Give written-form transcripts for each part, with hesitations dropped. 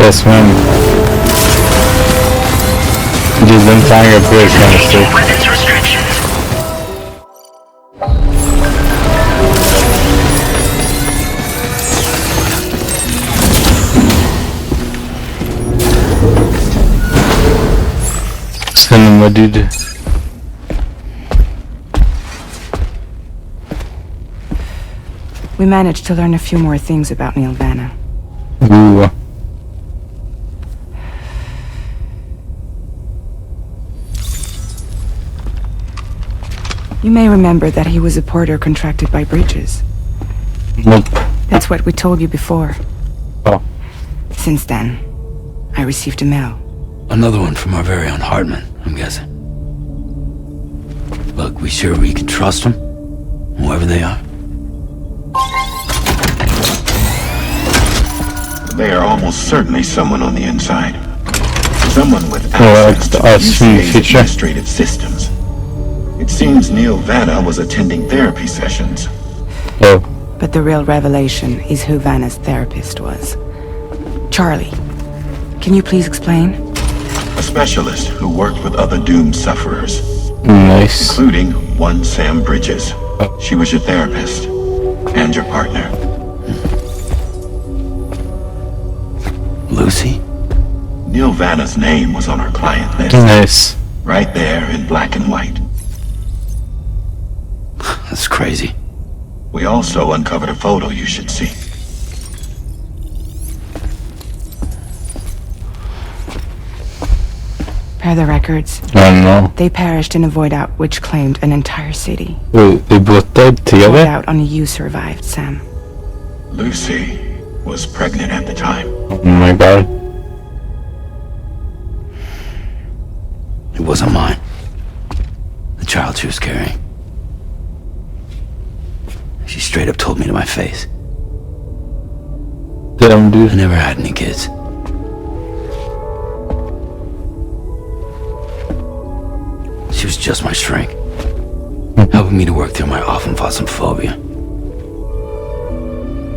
Yes, man. Just them flying up here is kind of sick. Weapons restrictions. Cinema, dude. We managed to learn a few more things about Neil Vanna. Ooh. You may remember that he was a porter contracted by Bridges. Nope. That's what we told you before. Oh. Since then, I received a mail. Another one from our very own Hartman, I'm guessing. Look, we sure we can trust them? Whoever they are? They are almost certainly someone on the inside. Someone with Oh, access to us from the UCA's future. administrative systems. It seems Neil Vanna was attending therapy sessions. Oh. But the real revelation is who Vanna's therapist was. Charlie, can you please explain? A specialist who worked with other doomed sufferers, Nice. including one Sam Bridges. She was your therapist and your partner. Lucy? Neil Vanna's name was on her client list, Nice. right there in black and white. That's crazy. We also uncovered a photo you should see. Per the records, I don't know. they perished in a void out which claimed an entire city. Wait, they both died Void together? out only you survived, Sam. Lucy was pregnant at the time. Oh my god. It wasn't mine. The child she was carrying. She straight up told me to my face. Damn, I dude. never had any kids. She was just my shrink, helping me to work through my often phobia.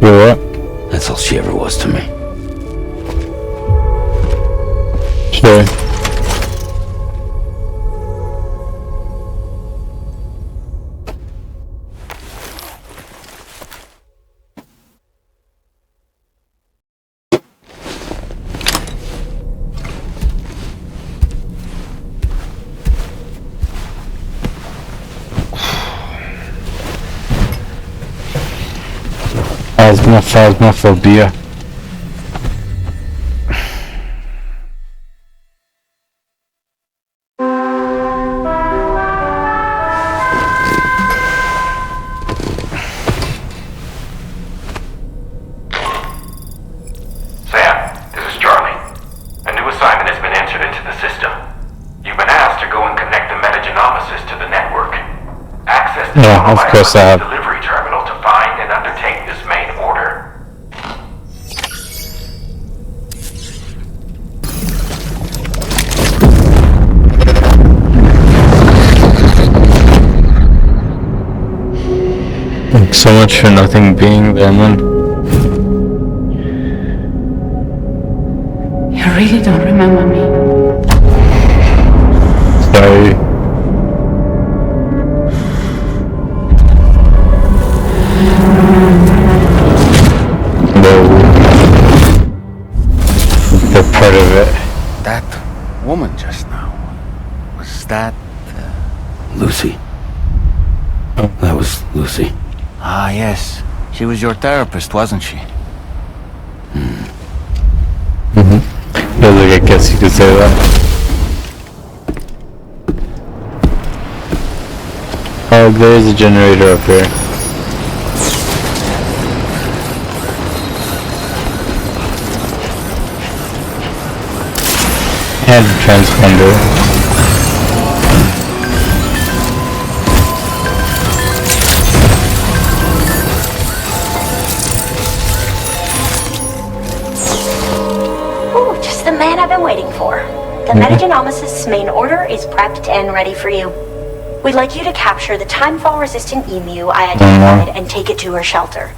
You what? That's all she ever was to me. Sure. Phasmophobia. Sam, this is Charlie. A new assignment has been entered into the system. You've been asked to go and connect the metagenomesis to the network. Access the Yeah, of course I have. delivery terminal to find and undertake this main order. So much for nothing being there, man. You really don't remember me. Sorry. No. They're part of it. That woman just now, was that... Lucy. That was Lucy. Ah, yes. She was your therapist, wasn't she? Yeah, like, I guess you could say that. Oh, there's a generator up here. And a transponder. Ooh, just the man I've been waiting for. The metagenomesis main order is prepped and ready for you. We'd like you to capture the timefall-resistant emu I identified and take it to her shelter.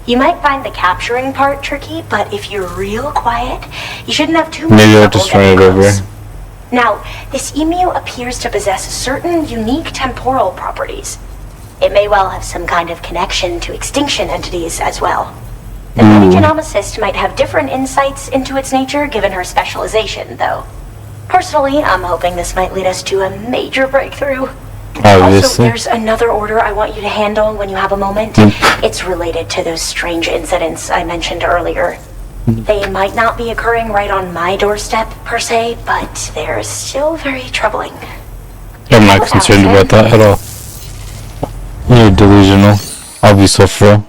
You might find the capturing part tricky, but if you're real quiet, you shouldn't have too much Maybe I'll trouble just run getting it over. close. Now, this emu appears to possess certain unique temporal properties. It may well have some kind of connection to extinction entities as well. The metagenomicist might have different insights into its nature given her specialization, though. Personally, I'm hoping this might lead us to a major breakthrough. Also, Obviously. there's another order I want you to handle when you have a moment. It's related to those strange incidents I mentioned earlier. They might not be occurring right on my doorstep, per se, but they're still very troubling. I'm not concerned about that at all. You're delusional. I'll be so for real.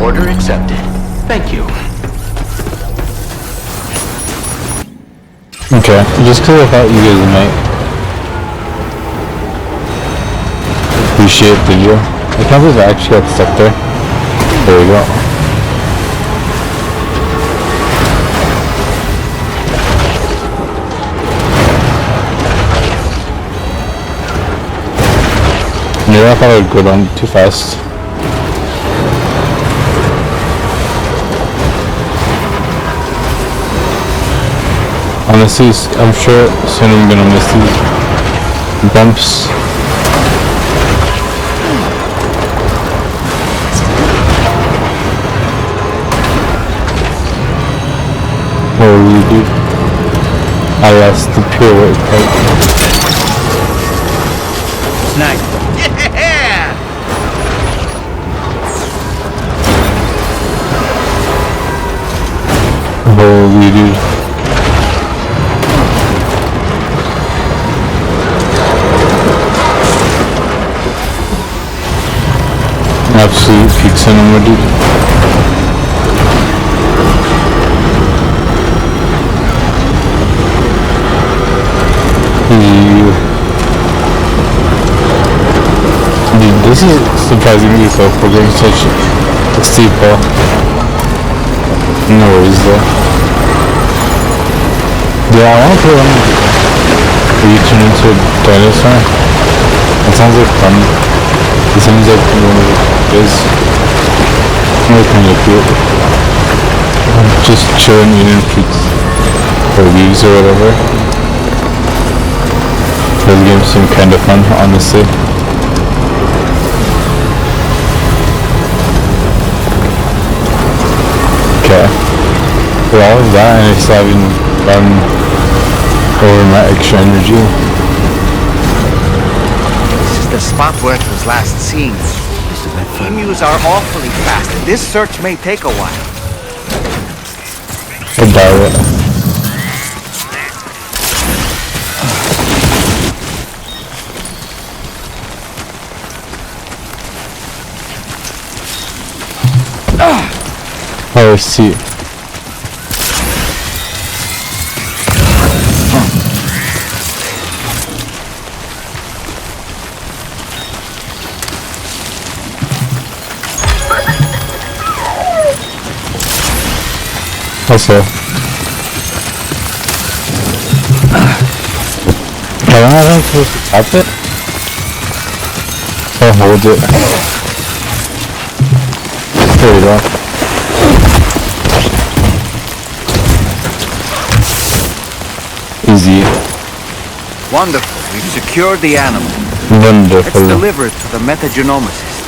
Order accepted. Thank you. Okay, just because I thought you guys might appreciate the view. I can't believe I actually got stuck there. There we go. Maybe I thought I would go down too fast. Honestly, I'm sure soon I'm gonna miss these bumps. Holy dude. I lost the pirouette part. Nice. Yeah! Holy dude. Absolute peak cinema, dude. Dude, this is surprisingly so for getting such a steep wall. No worries though. Yeah, I want to put on where you turn into a dinosaur. It sounds like fun. It seems like one of the is really kind of cute. Just chilling eating fruits or leaves or whatever. Those games seem kind of fun, honestly. Okay. For all of that, and I still haven't gotten over my extra energy. This is the spot where it was last seen. Emus are awfully fast. This search may take a while. I doubt it. Oh, I see. Also, how long am I supposed to tap it? Or hold it? There we go. Easy. Wonderful. We've secured the animal. Wonderful. It's delivered to the metagenomicist.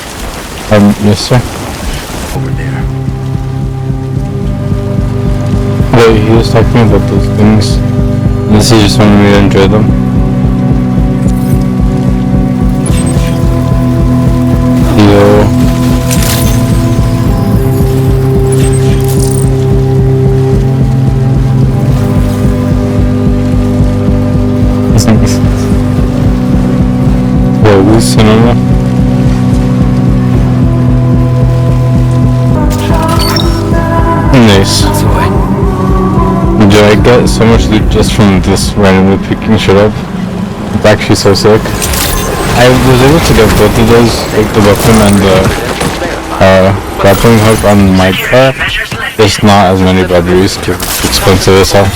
Yes, sir. Over there. Wait, he was talking about those things. Unless he just wanted me to enjoy them. Yo. Whoa, this cinema. Nice. Did I get so much loot just from this randomly picking shit up? It's actually so sick. I was able to get both of those, like the weapon and the grappling hook on my car. There's not as many batteries. Expensive as hell.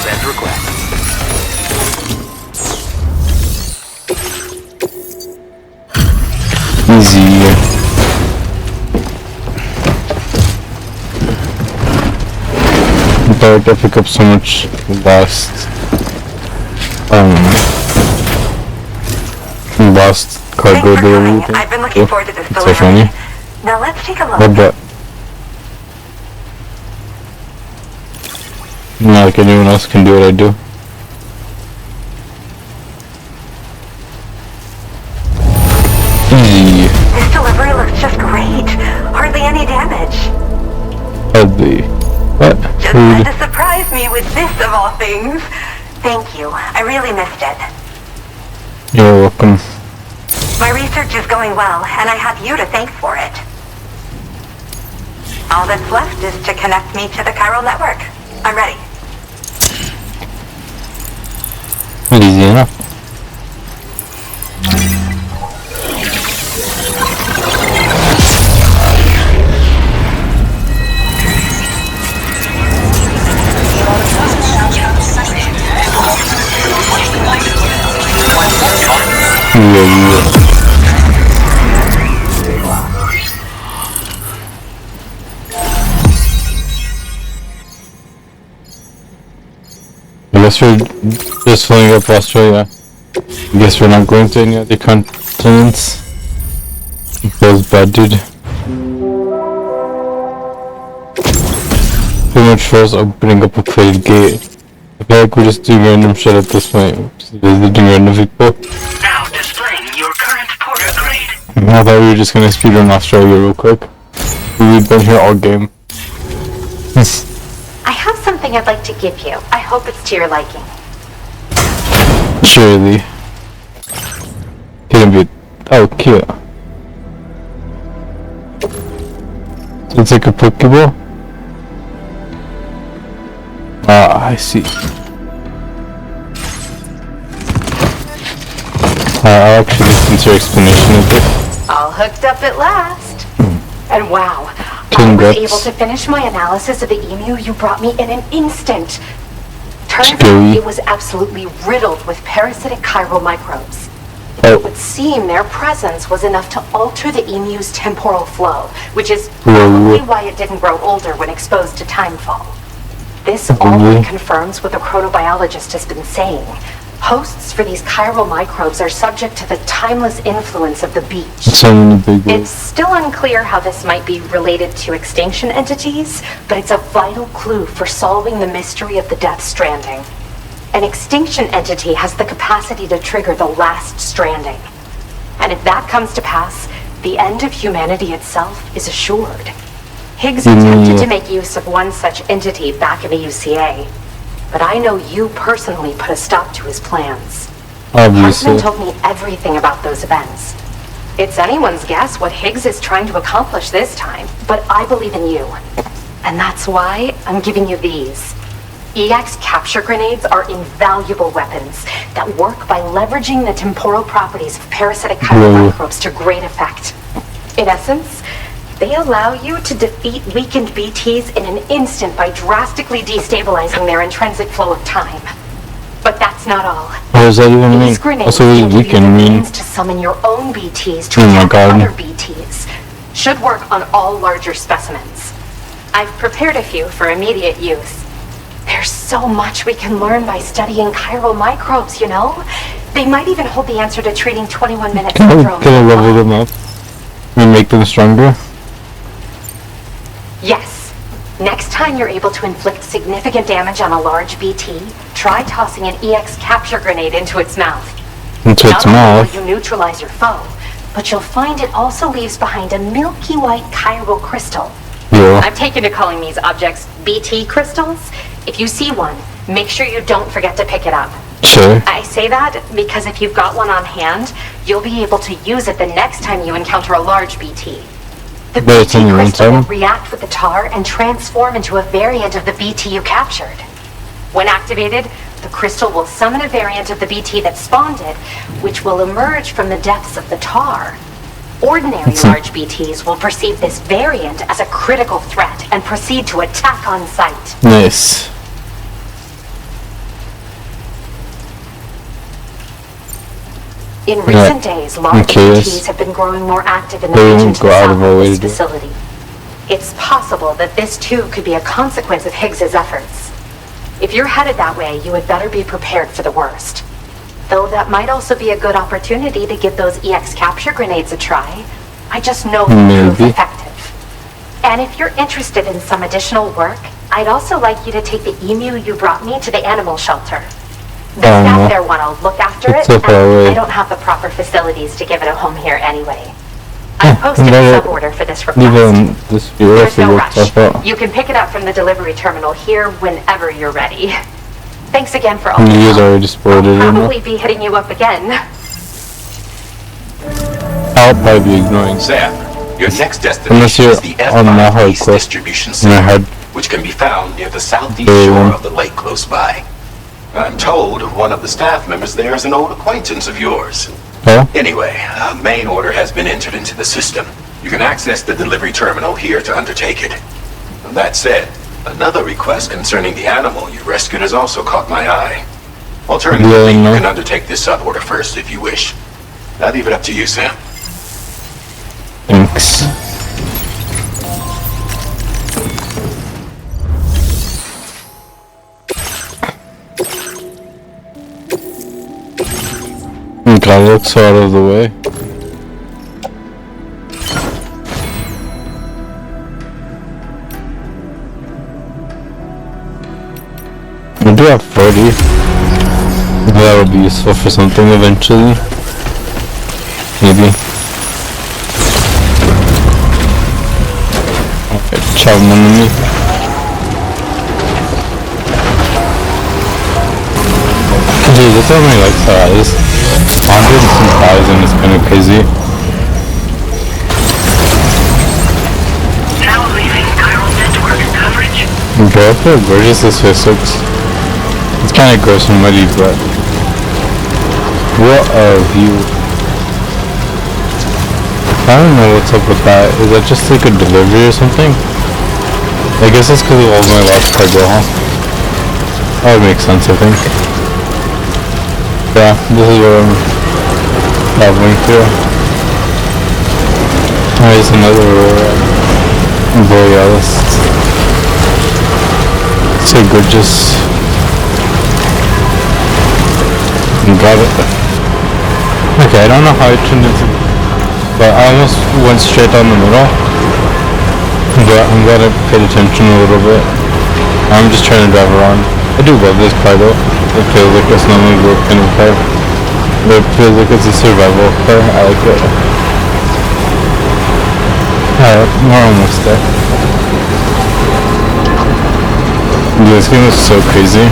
Easy. But I pick up so much lost cargo delivery. I've been looking forward to this It's so funny. Now let's take a look. But not like anyone else can do what I do. Easy. This delivery looks just great. Hardly any damage. Hardly. What? Just had to surprise me with this of all things. Thank you. I really missed it. You're welcome. My research is going well, and I have you to thank for it. All that's left is to connect me to the chiral network. I'm ready. Easy enough. Yeah. I guess we're just filling up Australia. I guess we're not going to any other continents. Feels bad, dude. Too much for us opening up a crated gate. I feel like we're just doing random shit at this point. Just visiting random people. Now displaying your current porter grade. I thought we were just gonna speedrun Australia real quick. We've been here all game. I have something I'd like to give you. I hope it's to your liking. Surely. Couldn't be. Oh, cute. So it's like a Pokeball? Ah, I see. I'll actually listen to your explanation of it. All hooked up at last. And wow, Congrats. I was able to finish my analysis of the emu you brought me in an instant. Turns Scary. out it was absolutely riddled with parasitic chiral microbes. Oh. It would seem their presence was enough to alter the emu's temporal flow, which is Whoa. probably why it didn't grow older when exposed to timefall. This all confirms what the chronobiologist has been saying. Hosts for these chiral microbes are subject to the timeless influence of the beach. So many big words. It's still unclear how this might be related to extinction entities, but it's a vital clue for solving the mystery of the Death Stranding. An extinction entity has the capacity to trigger the last stranding. And if that comes to pass, the end of humanity itself is assured. Higgs attempted to make use of one such entity back in the UCA, but I know you personally put a stop to his plans. Obviously. Hartman told me everything about those events. It's anyone's guess what Higgs is trying to accomplish this time, but I believe in you. And that's why I'm giving you these. EX capture grenades are invaluable weapons that work by leveraging the temporal properties of parasitic chiral microbes to great effect. In essence, they allow you to defeat weakened BTs in an instant by drastically destabilizing their intrinsic flow of time. But that's not all. What does that even mean? These grenades Also, what give does you weekend the mean? means to summon your own BTs to Oh my attack God. other BTs. Should work on all larger specimens. I've prepared a few for immediate use. There's so much we can learn by studying chiral microbes, you know? They might even hold the answer to treating 21-minute syndrome. Can I level them up? And make them stronger? Yes. Next time you're able to inflict significant damage on a large BT, try tossing an EX capture grenade into its mouth. Into its Not only mouth? will you neutralize your foe, but you'll find it also leaves behind a milky white chiral crystal. Yeah. I've taken to calling these objects BT crystals. If you see one, make sure you don't forget to pick it up. Sure. I say that because if you've got one on hand, you'll be able to use it the next time you encounter a large BT. The But it's BT only one crystal will time? react with the tar and transform into a variant of the BT you captured. When activated, the crystal will summon a variant of the BT that spawned it, which will emerge from the depths of the tar. Ordinary large BTs will perceive this variant as a critical threat and proceed to attack on sight. Nice. In recent days, large BTs have been growing more active in the region to the south of this facility. It's possible that this too could be a consequence of Higgs's efforts. If you're headed that way, you had better be prepared for the worst. Though that might also be a good opportunity to give those EX capture grenades a try. I just know they'll prove effective. And if you're interested in some additional work, I'd also like you to take the emu you brought me to the animal shelter. The staff there want to look after it, and I don't have the proper facilities to give it a home here anyway. I posted a sub-order for this request. There's no rush. You can pick it up from the delivery terminal here whenever you're ready. Thanks again for all the help. I'll probably be hitting you up again. I'll probably be ignoring Sam, your next destination is the F5 East Distribution Center, which can be found near the southeast shore of the lake close by. I'm told one of the staff members there is an old acquaintance of yours. Anyway, a main order has been entered into the system. You can access the delivery terminal here to undertake it. That said, another request concerning the animal you rescued has also caught my eye. Alternatively, you can undertake this sub-order first if you wish. I'll leave it up to you, Sam. Thanks. That looks out of the way. We do have 40. That'll be useful for something eventually. Maybe. Okay, chow mon ami. Dude, this how many likes there is. 100,000 is kind of crazy. Now leaving chiral network coverage. Bro, how gorgeous this place looks. It's kind of gross and muddy, but what a view. I don't know what's up with that. Is that just like a delivery or something? I guess it's because of all my last cargo, huh? That would make sense, I think. Yeah, this is where I'm traveling through. There's another Borealis. So gorgeous. Got it. Okay, I don't know how it turned into, but I almost went straight down the middle. But I'm glad I paid attention a little bit. I'm just trying to drive around. I do love this car though. It feels like it's not a work kind of car. But it feels like it's a survival car. I like it. Alright, we're almost there. Dude, this game is so crazy.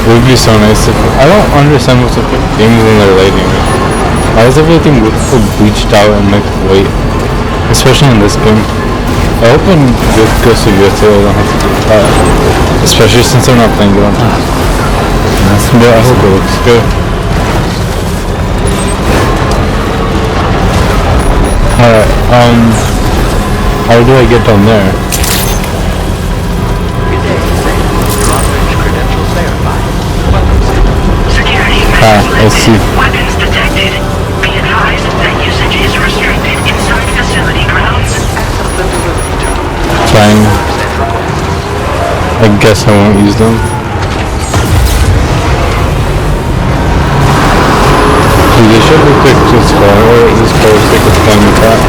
It would be so nice if... I don't understand what's up with games when they're lighting. Why is everything so bleached out and like white? Especially in this game. I hope in Ghost of Yotei I don't have to do that. Especially since I'm not playing it on time. But I hope it looks good. Alright, how do I get down there? I see. Weapons detected. Be advised that usage is restricted inside facility grounds. Fine. I guess I won't use them. Dude, they should look like this car, or this car is like a flying cat.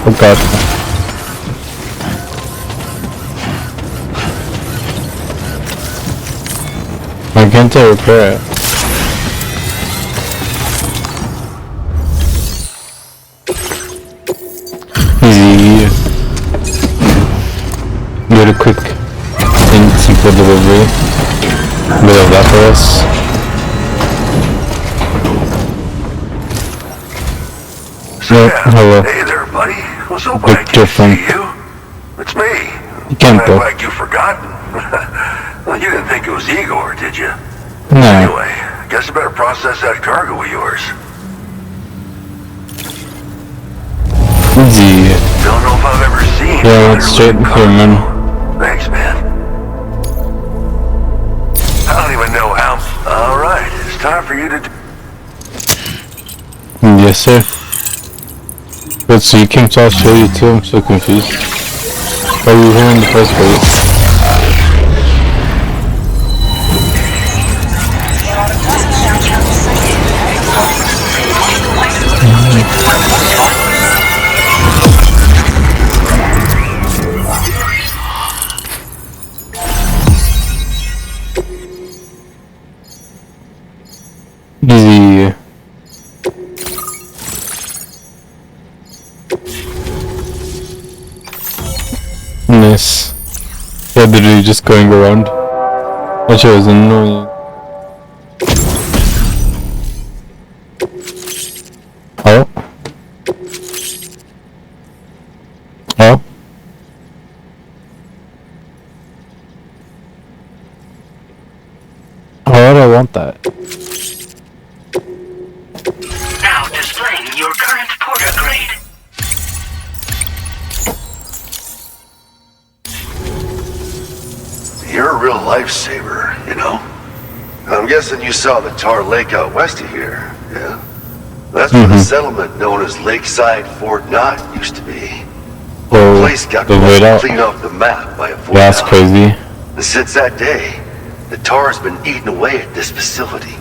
Oh god. Why can't I repair it? Easy. Get a quick and simple delivery. Bit of that for us. Hello. Hey there, buddy. What's up, Victor from... you? It's me. You can't go. Like you've forgotten. Well, you didn't think it was Igor, did you? No. Anyway, guess I better process that cargo of yours. Yeah, went straight here, man. Thanks, man. I don't even know how. All right, it's time for you to do. Yes, sir. But so you came to Australia too? I'm so confused. Why are you here in the first place? Easy. Nice. Yeah, literally just going around. That shit was annoying. Oh? Oh? Why would I want that? Now displaying your current porter grade. You're a real lifesaver, you know? I'm guessing you saw the tar lake out west of here, yeah? That's where the settlement known as Lakeside Fort Knott used to be. The place got cleaned off the map by a void. That's crazy. And since that day, the tar's been eating away at this facility.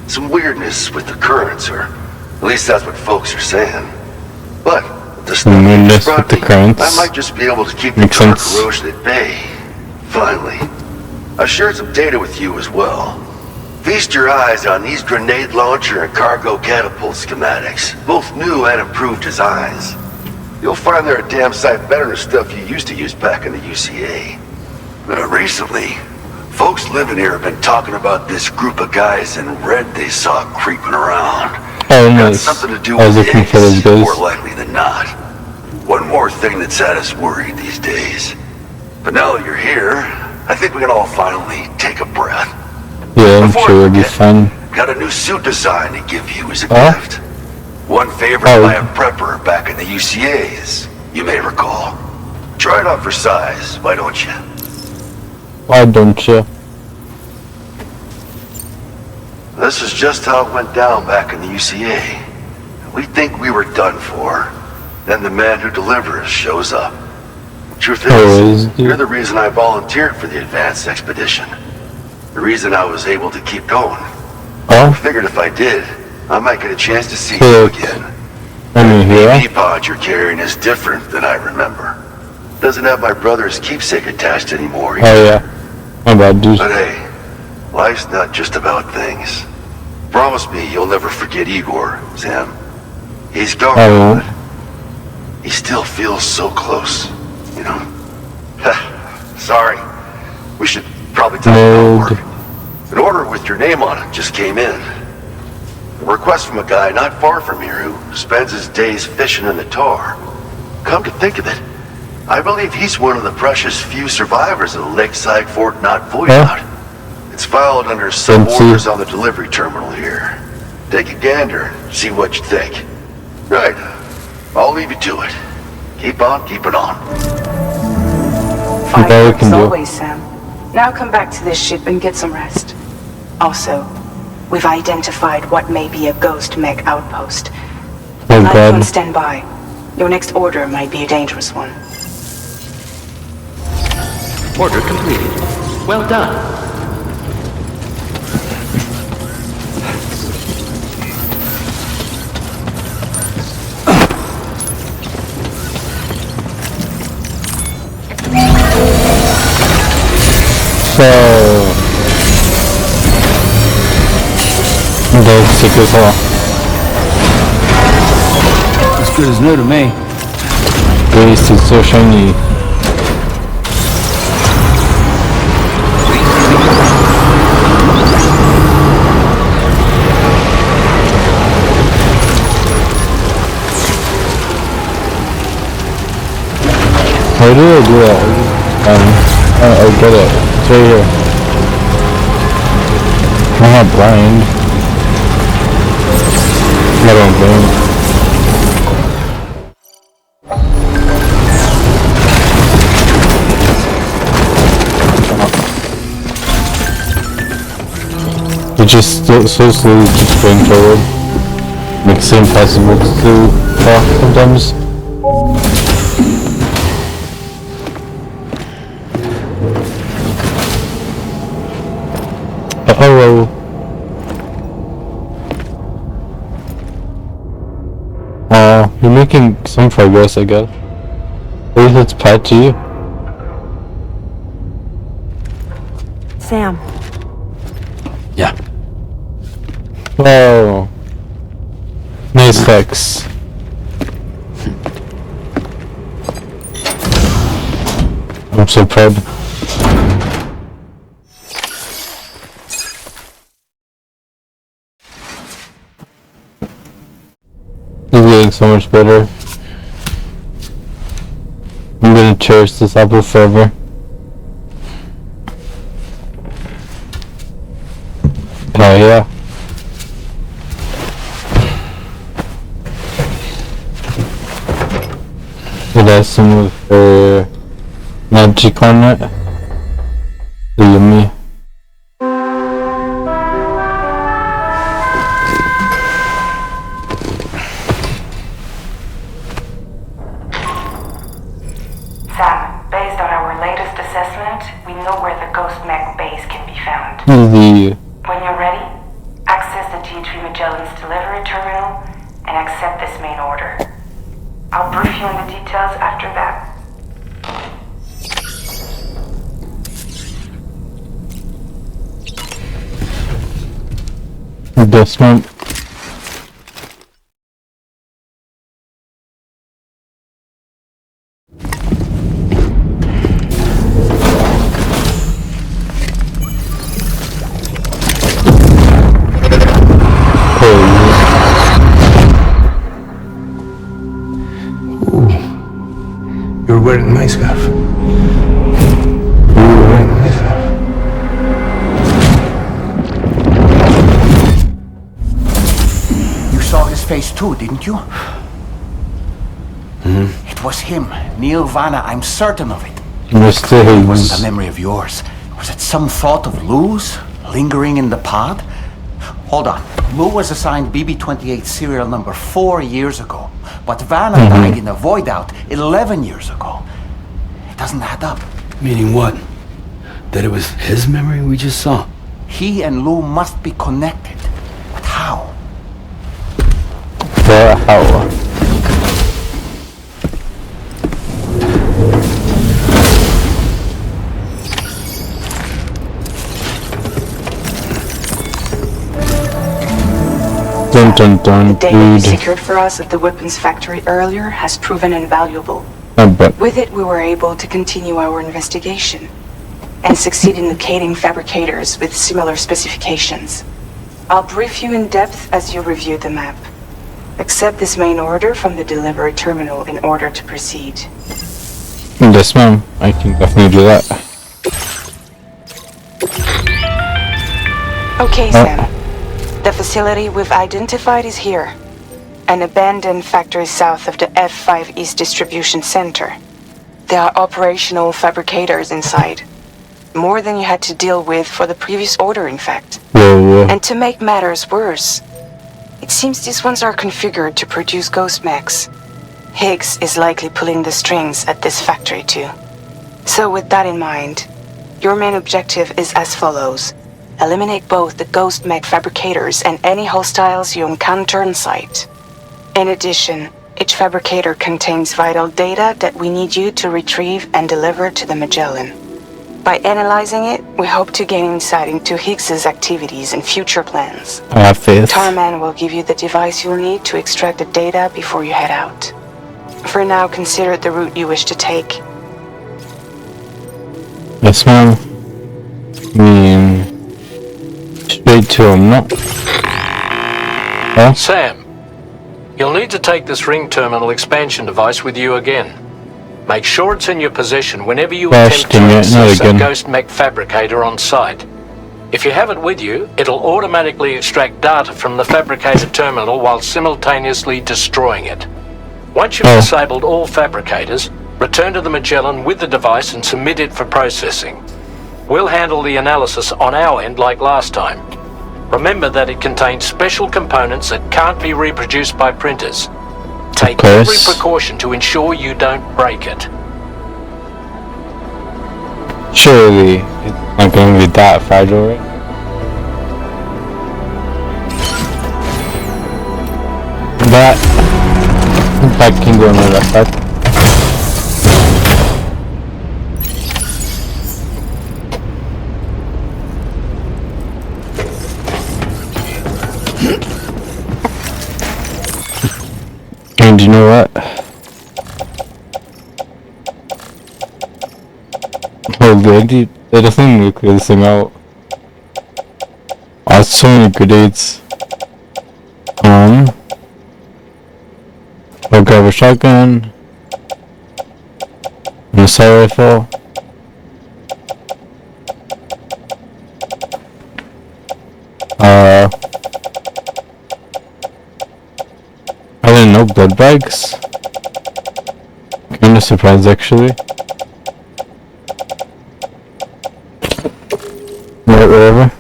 Some weirdness with the currents, or at least that's what folks are saying. But the stuff weirdness with the currents. I might just be able to keep the tar corrosion at bay. Finally. I've shared some data with you as well. Feast your eyes on these grenade launcher and cargo catapult schematics, both new and improved designs. You'll find they're a damn sight better than stuff you used to use back in the UCA. Recently, folks living here have been talking about this group of guys in red they saw creeping around. Oh, nice. Got something to do I was with looking for those guys. more likely than not. One more thing that's had us worried these days. But now that you're here, I think we can all finally take a breath. Yeah, I'm sure it'll be fun. Got a new suit design to give you as a gift. One favorite by a prepper back in the UCAs, you may recall. Try it on for size, why don't you? Why don't you? This is just how it went down back in the UCA. We think we were done for. Then the man who delivers shows up. Truth is, you're the reason I volunteered for the advanced expedition. The reason I was able to keep going. I figured if I did, I might get a chance to see you again. The pod you're carrying is different than I remember. Doesn't have my brother's keepsake attached anymore. Oh yeah. My bad, dude. But hey, life's not just about things. Promise me you'll never forget Igor, Sam. He's gone, but he still feels so close, you know? Sorry. We should probably talk about work. An order with your name on it just came in. A request from a guy not far from here who spends his days fishing in the tar. Come to think of it, I believe he's one of the precious few survivors of the Lakeside Fort Knott void-out. It's filed under some orders on the delivery terminal here. Take a gander, see what you think. Right, I'll leave you to it. Keep on keeping on. Fine work as always, Sam. Now come back to this ship and get some rest. Also, we've identified what may be a ghost mech outpost. On standby. Your next order might be a dangerous one. Order completed. Well done. So that's sick as hell. As good as new to me. Waste is so shiny. How do I do that? I get it. It's right here. I'm not blind. I don't think. It just so slowly keeps going forward. Makes it impossible to talk sometimes. Uh-oh. You're making some progress, I guess. At least it's patchy. Sam. Yeah. Oh. Nice fix. I'm so proud. He's getting so much better. I'm gonna cherish this apple forever. Oh yeah. It has some of her magic on it. So yummy. Sam, based on our latest assessment, we know where the Ghost Mech base can be found. Easy. When you're ready, access the T3 Magellan's delivery terminal and accept this main order. I'll brief you on the details after that. Deadman. You're wearing my scarf. You're wearing my scarf. You saw his face too, didn't you? Mm-hmm. It was him, Neil Vanna, I'm certain of it. Mr. It wasn't a Higgs. memory of yours. Was it some thought of Lou's lingering in the pod? Hold on. Lou was assigned BB-28 serial number 4 years ago, but Vanna died in a void out 11 years ago. It doesn't add up. Meaning what? That it was his memory we just saw? He and Lou must be connected. But how? How? Dun dun dun, The data you dude. secured for us at the weapons factory earlier has proven invaluable. But With it, we were able to continue our investigation and succeed in locating fabricators with similar specifications. I'll brief you in depth as you review the map. Accept this main order from the delivery terminal in order to proceed. yes, ma'am. I can definitely do that. Okay, Sam. The facility we've identified is here. An abandoned factory south of the F5 East Distribution Center. There are operational fabricators inside. More than you had to deal with for the previous order, in fact. Whoa. And to make matters worse, it seems these ones are configured to produce ghost mechs. Higgs is likely pulling the strings at this factory too. So with that in mind, your main objective is as follows. Eliminate both the ghost mech fabricators and any hostiles you encounter on site. In addition, each fabricator contains vital data that we need you to retrieve and deliver to the Magellan. By analyzing it, we hope to gain insight into Higgs's activities and future plans. I have faith. Tarman will give you the device you'll need to extract the data before you head out. For now, consider the route you wish to take. Yes, ma'am. Straight to him, no? Huh? Sam, you'll need to take this ring terminal expansion device with you again. Make sure it's in your possession whenever you attempt to access a ghost mech fabricator on site. If you have it with you, it'll automatically extract data from the fabricator terminal while simultaneously destroying it. Once you've disabled all fabricators, return to the Magellan with the device and submit it for processing. We'll handle the analysis on our end like last time. Remember that it contains special components that can't be reproduced by printers. Take every precaution to ensure you don't break it. Surely it's not going to be that fragile, right? That can go in my backpack. And you know what? Oh, they definitely need to clear this thing out. Oh, so many grenades. I'll grab a shotgun. An assault rifle. I didn't know blood bags. Kinda surprised actually. Right, whatever.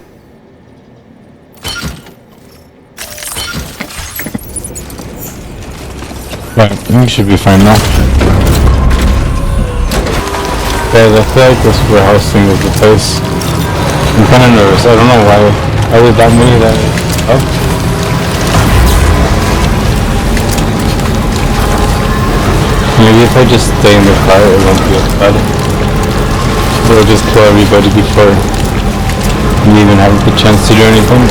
Right, we should be fine now. Guys, I feel like this warehouse thing is the place. I'm kinda nervous, I don't know why. Are there that many that... Oh? Maybe if I just stay in the car, it won't be as bad. It'll just kill everybody before we even have the chance to do anything.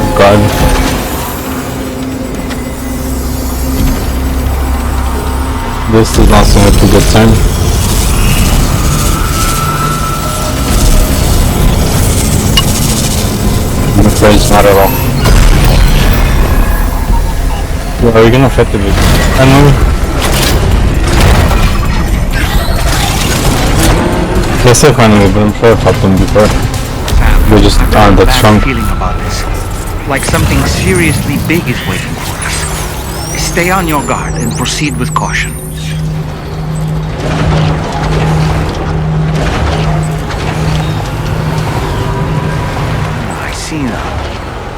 Oh God. This is not so much a good time. I'm afraid it's not at all. Well, are we gonna fit the video? I know. Yes, I finally, but I'm sure I've fought them before. They just aren't that strong. Feeling about this. Like something seriously big is waiting for us. Stay on your guard and proceed with caution.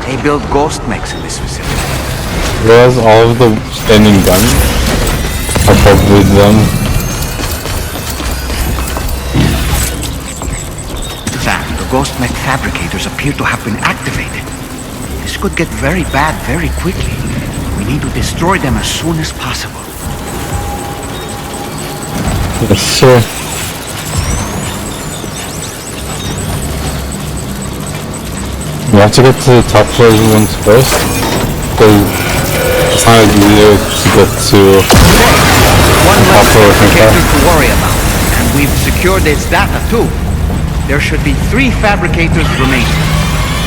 They build ghost mechs in this facility. Whereas all of the standing guns are probably them. Sam, the ghost mech fabricators appear to have been activated. This could get very bad very quickly. We need to destroy them as soon as possible. Yes, sir. We have to get to the top floor ones first, because it's not easy to get to one the top floor with my car. To worry about, and we've secured its data too. There should be 3 fabricators remaining.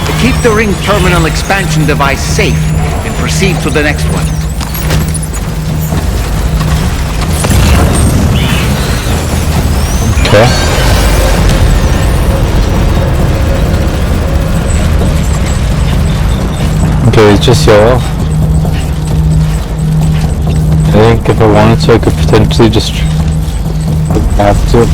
To keep the ring terminal expansion device safe and proceed to the next one. Okay. Okay, it's just yellow. I think if I wanted to, I could potentially just have to.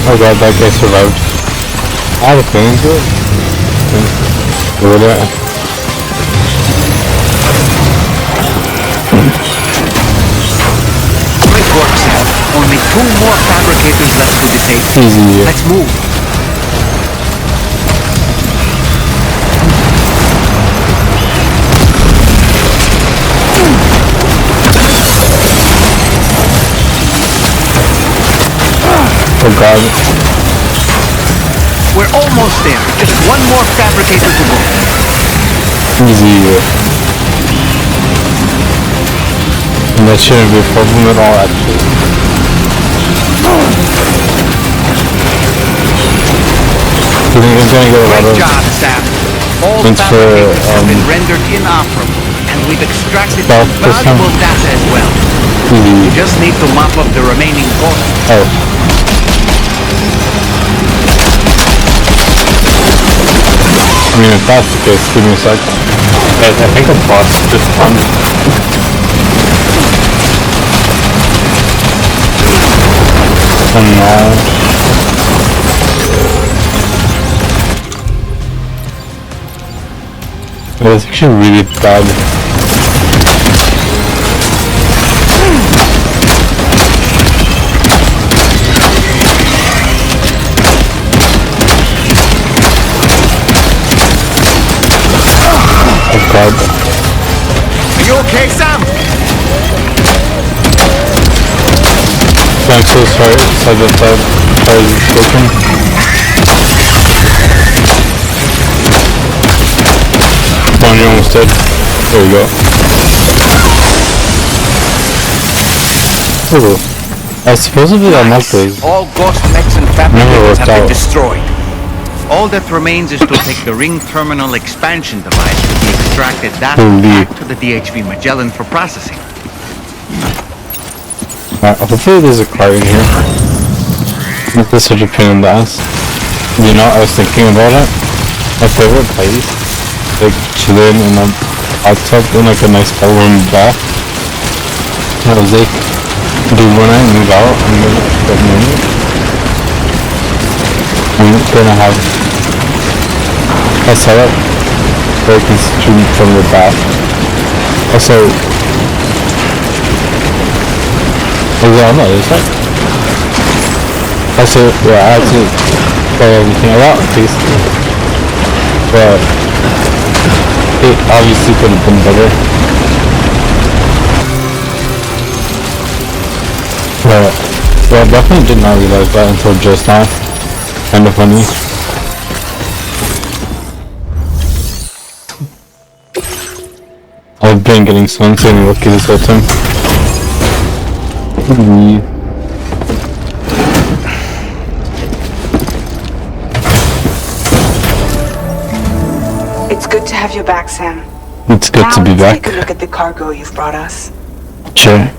Oh God, that guy survived. I had a feeling to it. Over there. Only 2 more fabricators left to disable. Easy. Let's move. Oh God. We're almost there. Just 1 more fabricator to go. Easy. And that shouldn't be a problem at all, actually. I think I'm gonna get a lot of... Great job, Sam. All thanks for, fabricators have been rendered inoperable, and And we've extracted some valuable data as well. You just need to mop up the remaining costs. Oh. I mean, if that's the case, give me a sec. I think a boss just spawned. Oh no. It was actually really bad. Oh god. Are you okay, Sam? I'm so sorry, so that I was broken. You're almost dead. There you go. Ooh. I supposedly unlocked those. All ghost mechs and fabricators have been destroyed. All that remains is to take the ring terminal expansion device with the extracted data back to the DHV Magellan for processing. Hopefully there's a car in here. This is such a pain in the ass. You know, I was thinking about it. My favorite place, like chilling in a hot tub in like a nice warm bath. I was like, dude, when I move out, I'm gonna have a setup where I can stream from the bath. Also, is it on the other side? Also, yeah, I had to play everything out, basically. But it obviously could have been better. But I definitely did not realize that until just now. Kind of funny. I've been getting so insanely lucky this whole time. It's good to have you back, Sam. It's good to be back. Take a look at the cargo you've brought us. Sure.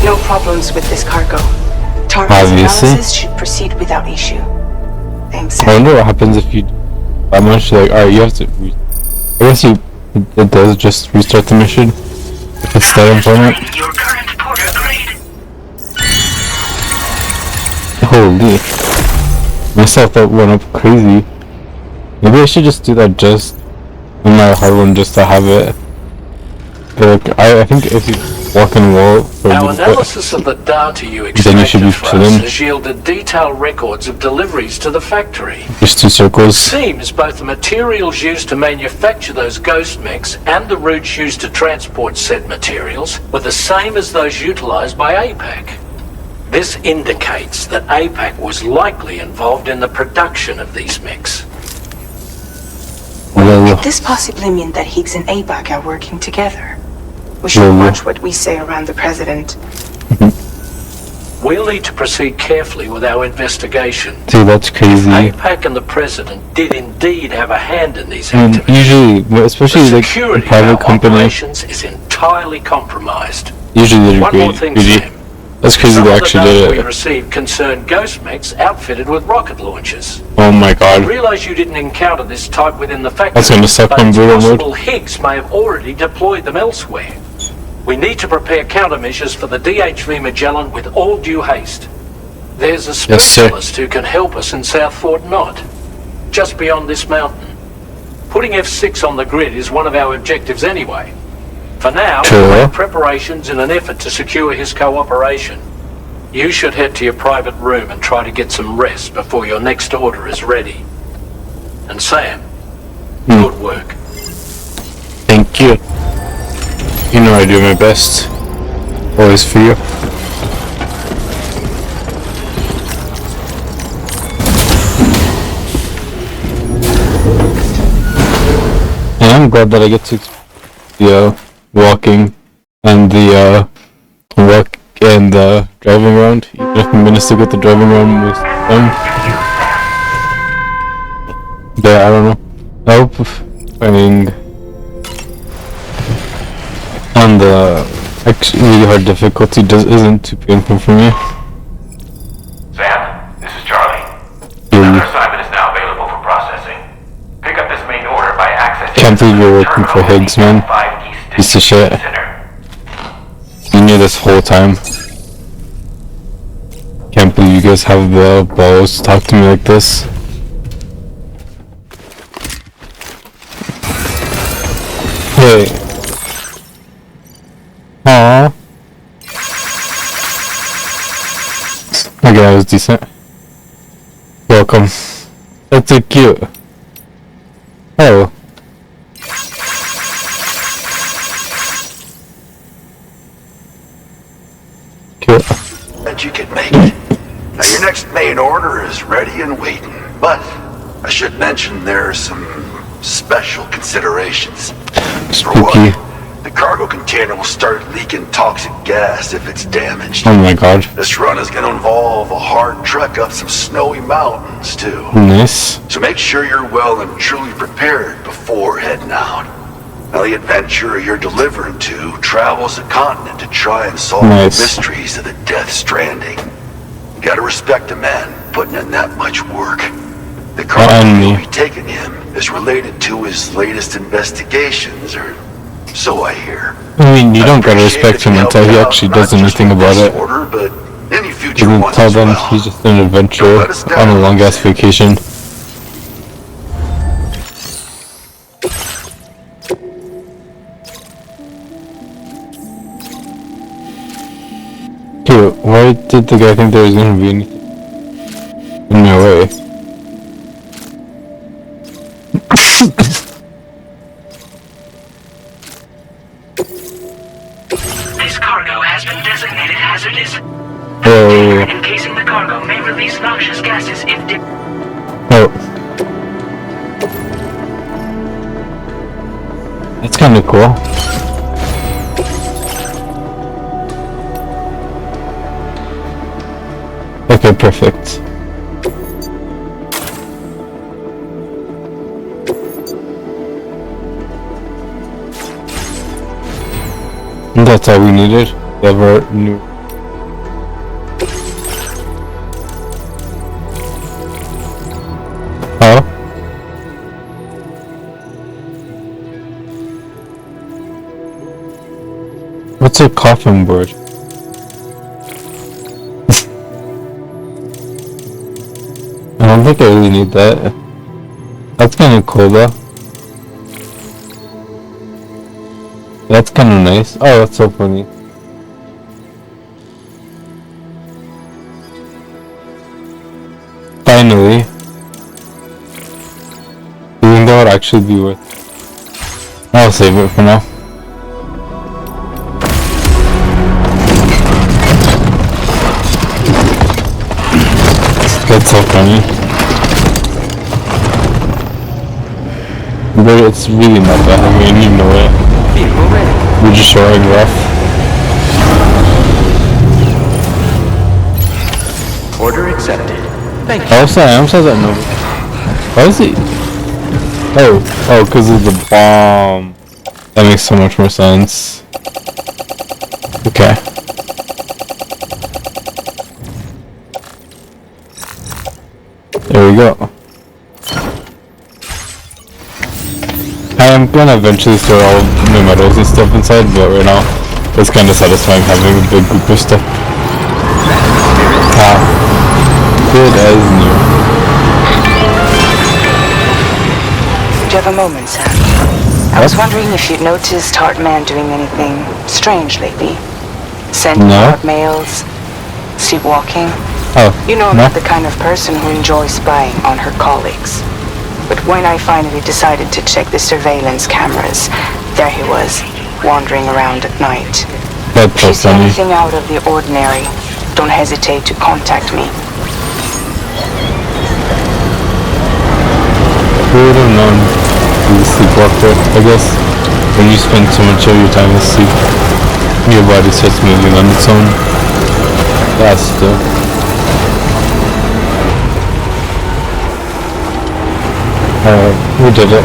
No problems with this cargo. Target's analysis should proceed without issue. Thanks, Sam. I wonder what happens if you that much. Like, alright, you have to. I guess it does just restart the mission if it's that important. Your current porter grade. Holy! Myself that went up crazy. Maybe I should just do that just in my hard one just to have it. But like, I think if you walk in the wall for our analysis of the data you then you should be extracted for us has yielded detailed records of deliveries to the factory. Just 2 circles. It seems both the materials used to manufacture those ghost mechs and the routes used to transport said materials were the same as those utilized by APAC. This indicates that APAC was likely involved in the production of these mechs. Could this possibly mean that Higgs and APAC are working together? We should watch what we say around the president. We'll need to proceed carefully with our investigation. Dude, that's crazy. If APAC and the president did indeed have a hand in these activities, usually, especially like a private company, operations is entirely compromised. Usually One more thing, Sam. That's crazy they actually did we it. received concerned ghost mechs outfitted with rocket launchers. Oh my god. I realize you didn't encounter this type within the factory, That's gonna suck but on it's brutal possible mode. Higgs may have already deployed them elsewhere. We need to prepare countermeasures for the DHV Magellan with all due haste. There's a specialist who can help us in South Fort Knot, just beyond this mountain. Putting F6 on the grid is one of our objectives anyway. For now, we'll make preparations in an effort to secure his cooperation. You should head to your private room and try to get some rest before your next order is ready. And Sam, good work. Thank you. You know I do my best. Always for you. And I'm glad that I get to the walking and the walk and the driving around. Even if I'm gonna stick with the driving around with them. But I don't know. I hope finding on the really hard difficulty isn't too painful for me. Sam, this is Charlie. Another assignment is now available for processing. Pick up this main order by accessing. Can't believe you're working for Higgs, man. Piece of shit. You knew this whole time. Can't believe you guys have the balls to talk to me like this. Hey. Aww. Okay, that was decent. Welcome. That's so cute. Oh. Cute. That you can make it. Now your next main order is ready and waiting. But I should mention there are some special considerations. For one, the cargo container will start leaking toxic gas if it's damaged. Oh my god. This run is going to involve a hard trek up some snowy mountains too. Nice. So make sure you're well and truly prepared before heading out. Now the adventurer you're delivering to travels the continent to try and solve the mysteries of the Death Stranding. You gotta respect a man putting in that much work. The cargo you'll be taking him is related to his latest investigations, or so I hear. I mean, you don't gotta respect him until he actually does anything about it. You can tell them he's just an adventurer on a long ass vacation. Dude, why did the guy think there was gonna be anything in my way? This cargo has been designated hazardous. Oh. Encasing the cargo may release noxious gases if Oh. That's kinda cool. Okay, perfect. That's all we needed. Ever new. Huh? What's a coffin board? I don't think I really need that. That's kinda cool though. That's kinda nice. Oh, that's so funny. Finally. Do you think that would actually be worth it? I'll save it for now. That's so funny. But it's really not that heavy and you know it. We're just showing rough. Order accepted. Thank you. Also, I almost has that no. Why is he? Oh, because of the bomb. That makes so much more sense. Okay. There we go. I am gonna eventually store all the medals and stuff inside, but right now it's kind of satisfying having a big group of stuff. Good as new. Do you have a moment, Sam? I was wondering if you'd noticed Hartman doing anything strange lately. Sending out mails, sleepwalking. Oh, you know I'm not the kind of person who enjoys spying on her colleagues. But when I finally decided to check the surveillance cameras, there he was, wandering around at night. That's if so you see funny. anything out of the ordinary, don't hesitate to contact me. Who would have known he was a sleepwalker? I guess when you spend so much of your time asleep, your body starts moving on its own. Faster. We did it.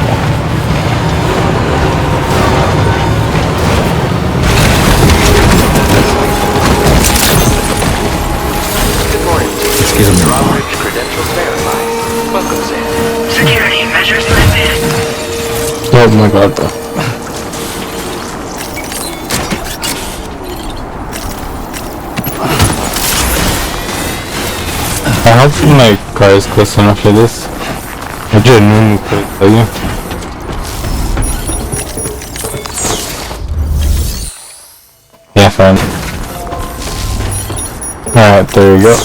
goes in. Security measures lifted. Oh my god. I hope my car is close enough for this. I genuinely couldn't tell you. Yeah, fine. Alright, there we go.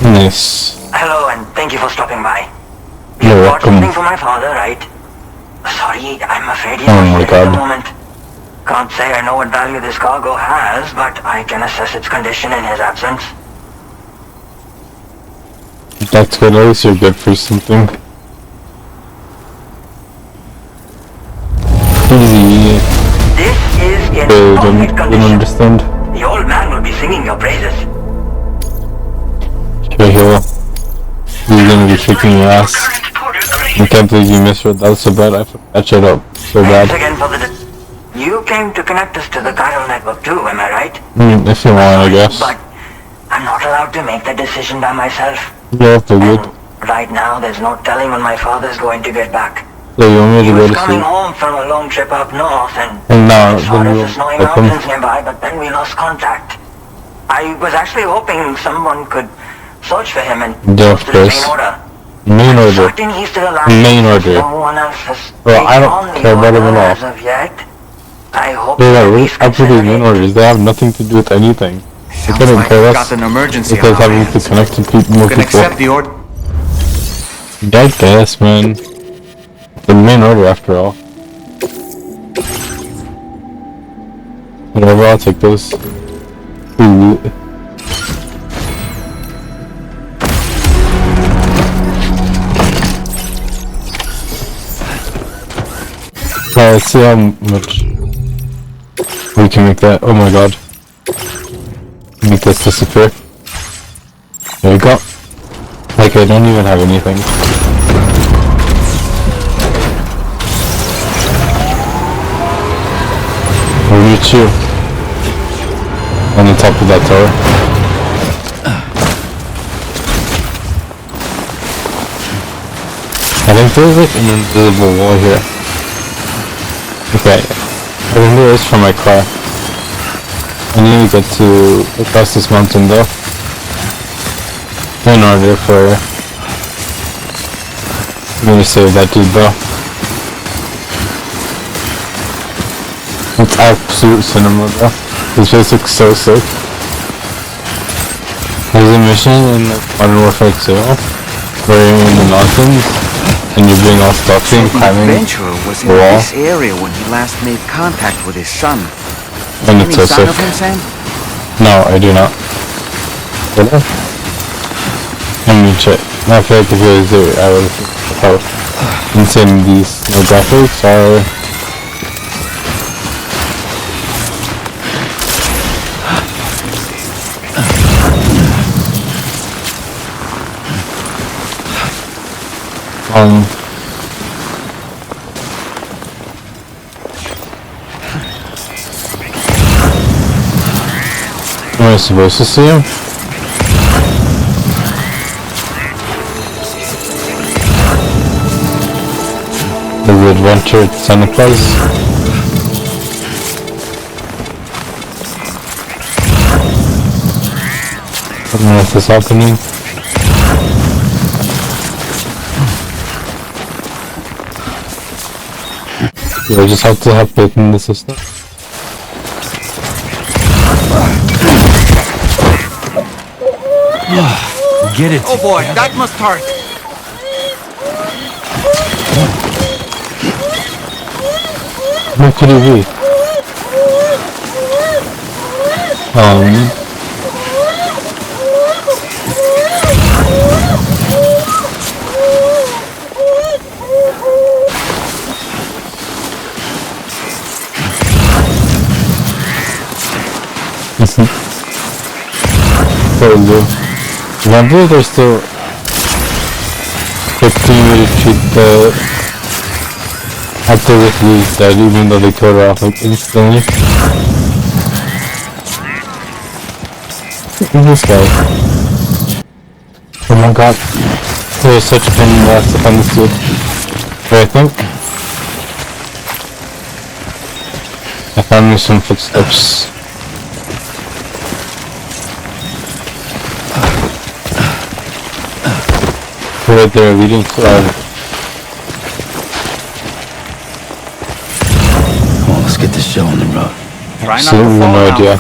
Nice. Hello, and thank you for stopping by. You're You bought welcome. something for my father, right? Sorry, I'm afraid he's Oh not my here at god. the moment. Can't say I know what value this cargo has, but I can assess its condition in his absence. That's good, at least you're good for something. Easy. This is in They perfect don't condition. understand. The old man will be singing your praises. Sure he will. He's gonna be kicking your ass. I can't believe you misread that so bad. I fucked that shit up so bad. Thanks again for the... You came to connect us to the chiral network too, am I right? If you want, I guess. But I'm not allowed to make that decision by myself. Yeah, figured. Right now, there's no telling when my father's going to get back. So you want me He to go was to coming sleep? home from a long trip up north and now, saw then us you'll the snowy help him. mountains nearby, but then we lost contact. I was actually hoping someone could search for him and Yeah, of post his course. main order. Main order. Certain he's still alive. Main order. No one else has Well, I taken don't on the care about him order at as all. of yet. I hope They're that really he's up to these considered main it. orders. They have nothing to do with anything. They Sounds couldn't like care we've less got an emergency because on our having to hands. connect to people, more We can people. accept the order. I guess, man. The main order, after all. Whatever, I'll take those. Ooh. Let's see how much we can make that. Oh my god. Make this disappear. There we go. Like, I don't even have anything. I'll meet you on the top of that tower. I think there's like an invisible wall here. Okay, I think there is for my car. I need to get to across this mountain though, in order for me to save that dude though. It's absolute cinema though. This place looks so sick. There's a mission in Modern Warfare 2 where you're in the mountains and you're being all stealthy and The climbing adventurer was in the wall. this area when he last made contact with his son. And it's so Any sign sick. of him, Sam? No, I do not. Did I? I mean, shit. I feel like if it was there, I would have how insane these no graphics are. Am I supposed to see him? The adventure at Santa Claus? I don't know if this is happening. Do I just have to have faith in the system? Get it. Oh boy, that must hurt. What could it be? What is it? Remember, there's still expecting me to treat the activist as dead even though they killed her off like instantly. This guy. Oh my god. There was such a pain in the ass to find this dude. But I think I found me some footsteps. Right there, leading to Come on, let's get this show on the road. absolutely no idea.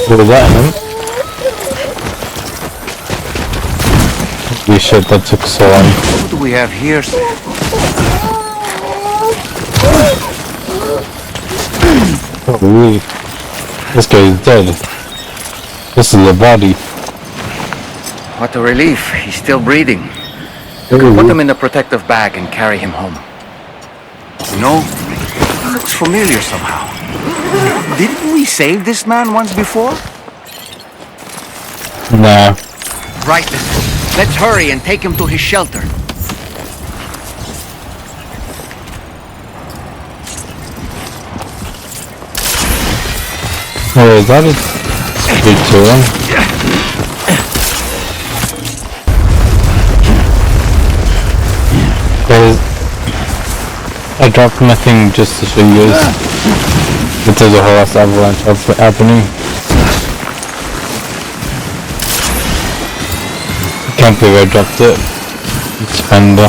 What was that, man? Holy shit, that took so long. What do we have here, sir? Holy. This guy is dead. This is the body. What a relief. He's still breathing. You can put him in a protective bag and carry him home. You know, he looks familiar somehow. Didn't we save this man once before? Nah. Right then. Let's hurry and take him to his shelter. Oh, is that a big turn? Guys, I dropped my thing just to show you guys that there's a whole ass avalanche happening. I can't believe I dropped it. It's fine though.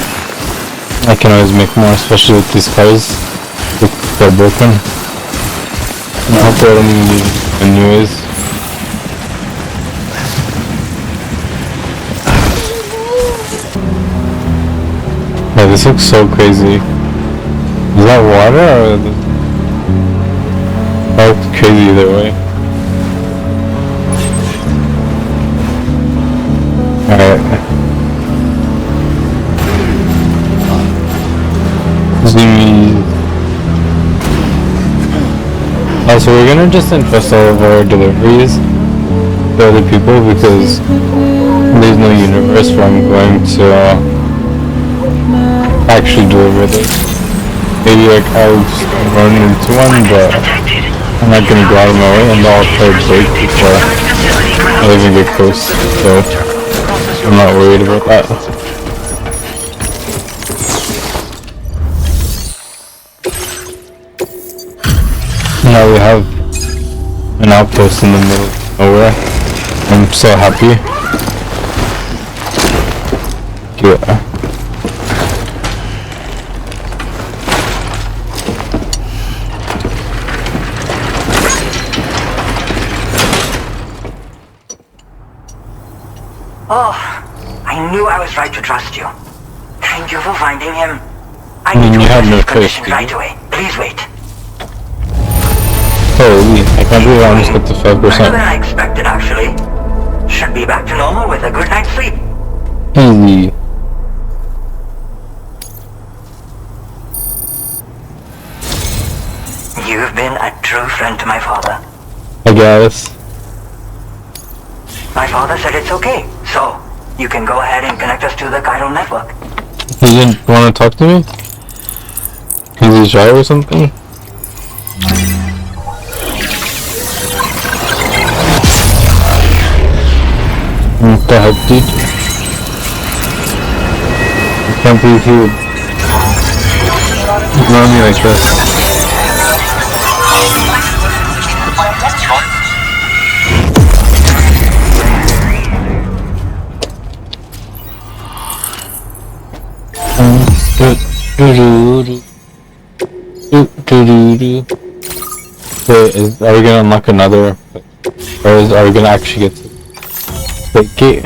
I can always make more, especially with these cars. They're broken. I hope I don't even need anyways. Yeah, this looks so crazy. Is that water or... That looks crazy either way. Alright. Zoom. So we're gonna just entrust all of our deliveries to other people because there's no universe where I'm going to actually deliver this. Maybe like I'll just run into one, but I'm not gonna go out of my way and I'll try to break before I even get close, so I'm not worried about that. Now we have an outpost in the middle of nowhere. I'm so happy. Yeah. Oh, I knew I was right to trust you. Thank you for finding him. I mean, need you to have no assess choice, conditions right away. Please wait. Holy, I can't believe I almost got to 5%. Better than I expected, actually. Should be back to normal with a good night's sleep. Easy. You've been a true friend to my father. I guess. My father said it's okay, so you can go ahead and connect us to the chiral network. He didn't want to talk to me? Is he shy or something? What the heck, dude? I can't believe he would ignore me like this. Wait, are we gonna unlock another? Or are we gonna actually get to the gate?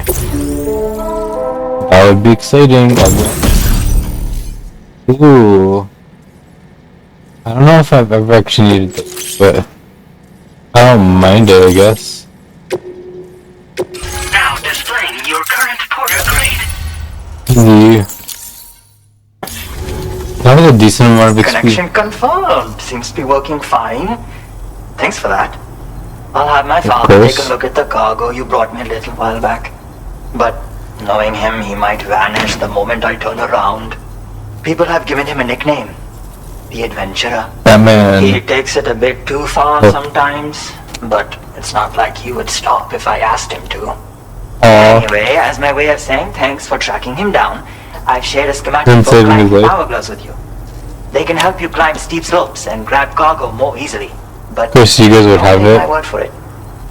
That would be exciting. Ooh. I don't know if I've ever actually needed this, but I don't mind it, I guess. Now displaying your current porter grade. Yeah. That was a decent amount of XP. Connection confirmed. Seems to be working fine. Thanks for that. I'll have my father take a look at the cargo you brought me a little while back. But knowing him, he might vanish the moment I turn around. People have given him a nickname. The Adventurer. Deadman. He takes it a bit too far sometimes, but it's not like he would stop if I asked him to. Anyway, as my way of saying thanks for tracking him down, I've shared a schematic for climbing power gloves with you. They can help you climb steep slopes and grab cargo more easily. But of course you guys would have it. My word for it.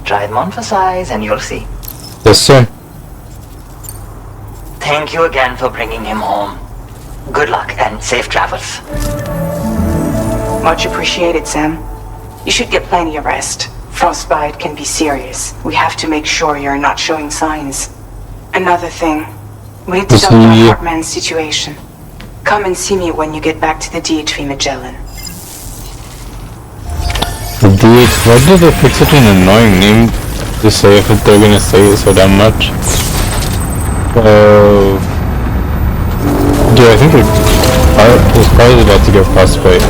Try them on for size and you'll see. Yes, sir. Thank you again for bringing him home. Good luck and safe travels. Much appreciated, Sam. You should get plenty of rest. Frostbite can be serious. We have to make sure you're not showing signs. Another thing, we need to talk about Hartman's situation. Come and see me when you get back to the DHV Magellan. The DH, why did they pick such an annoying name to say if they're gonna say it so damn much? Dude, I think it's probably about to get frostbite.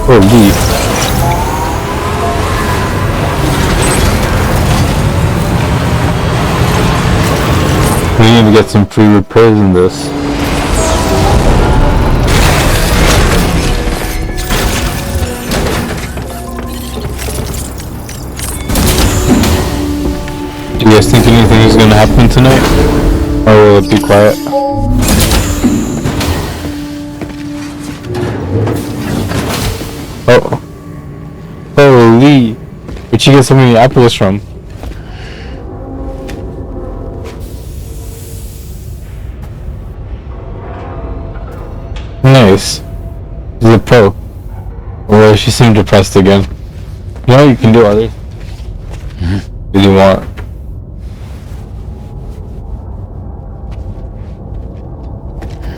Holy. We need to get some free repairs in this. Do you guys think anything is gonna happen tonight? Or will it be quiet? Oh. Holy. Where'd you get so many apples from? Nice. She's a pro. Or she seemed depressed again. You know you can do others. If you want.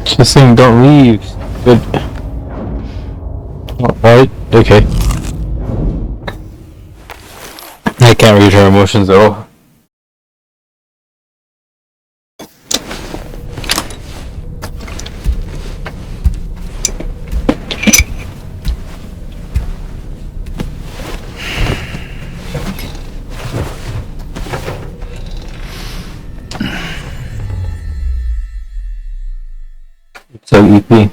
She's saying don't leave. Good. Alright, okay. I can't read her emotions at all. So EP.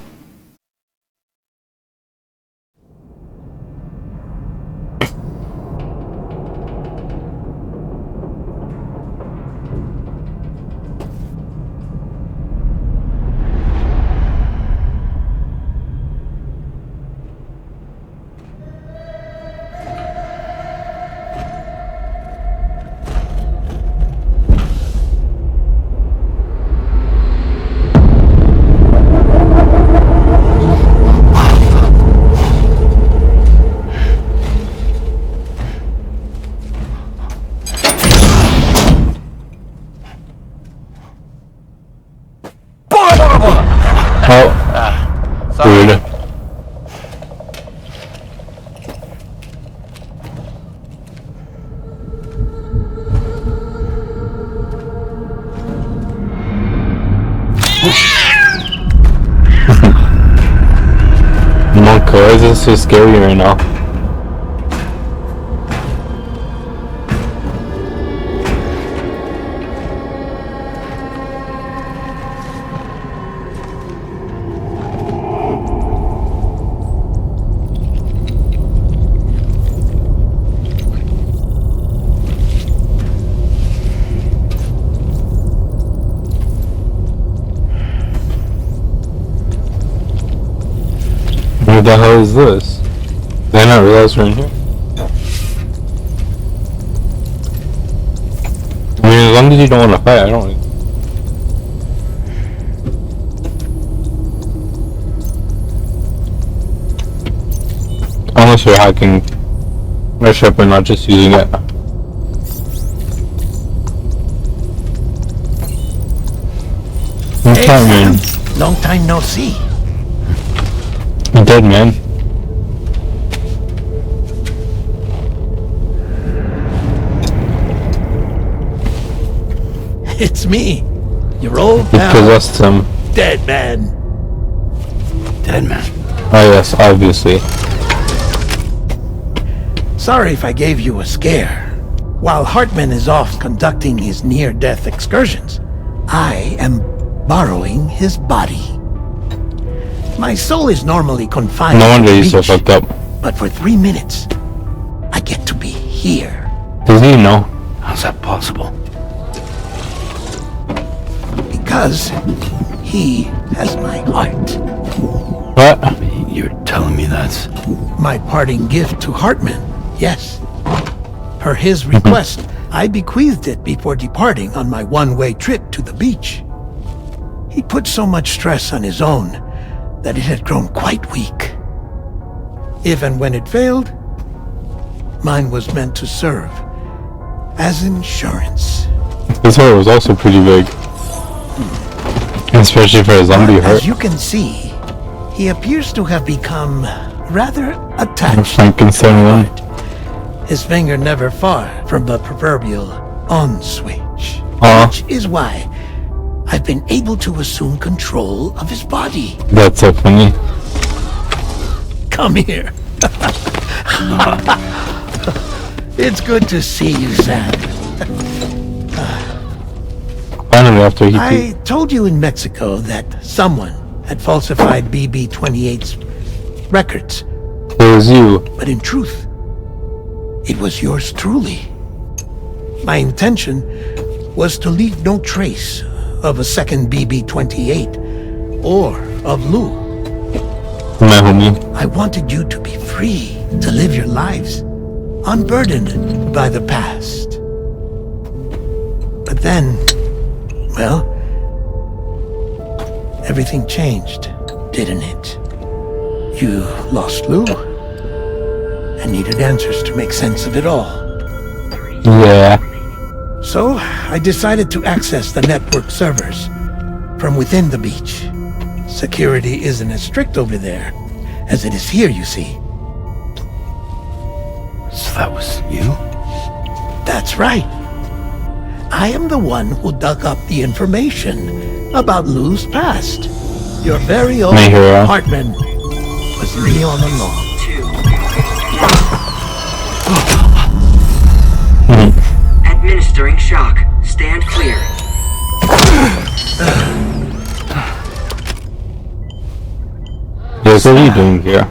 Dude. Monk, why is this so scary right now? What the hell is this? Did I not realize we're in here? I mean, as long as you don't want to fight, I don't. Unless you're hacking my ship and not just using it. Hey, Sam. Long time no see. Deadman. It's me, your old You pal. possessed him. Deadman. Deadman. Oh yes, obviously. Sorry if I gave you a scare. While Hartman is off conducting his near-death excursions, I am borrowing his body. My soul is normally confined No wonder to the he's so beach, fucked up. but for 3 minutes, I get to be here. Does he know? How's that possible? Because he has my heart. What? You're telling me that's... My parting gift to Hartman, yes. Per his request, I bequeathed it before departing on my one-way trip to the beach. He put so much stress on his own that it had grown quite weak. If and when it failed, mine was meant to serve as insurance. His heart was also pretty big. Especially for a zombie heart. As you can see, he appears to have become rather attached. Frankenstein one. His finger never far from the proverbial on switch. Which is why I've been able to assume control of his body. That's so funny. Come here. It's good to see you, Sam. Finally, after he... I told you in Mexico that someone had falsified BB-28's records. It was you. But in truth, it was yours truly. My intention was to leave no trace of a second BB-28 or of Lou. My homie. I wanted you to be free to live your lives, unburdened by the past. But then, well, everything changed, didn't it? You lost Lou and needed answers to make sense of it all. Yeah. So, I decided to access the network servers from within the beach. Security isn't as strict over there as it is here, you see. So that was you? That's right. I am the one who dug up the information about Lou's past. Your very own Hartman was me all along. Administering shock. Stand clear. Yes, what are you doing here?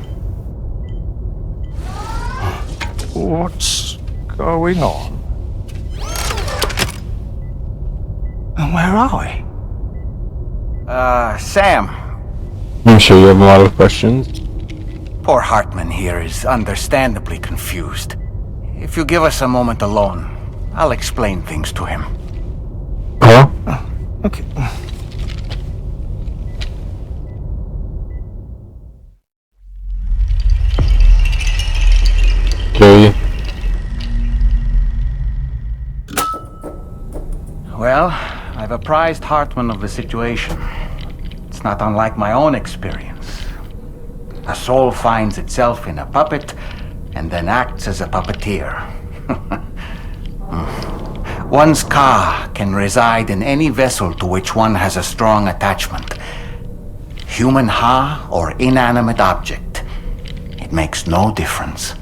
What's going on? And where are we? Sam. I'm sure you have a lot of questions. Poor Hartman here is understandably confused. If you give us a moment alone, I'll explain things to him. Huh? Okay. Joey. Well, I've apprised Hartman of the situation. It's not unlike my own experience. A soul finds itself in a puppet and then acts as a puppeteer. One's ka can reside in any vessel to which one has a strong attachment. Human ha or inanimate object. It makes no difference.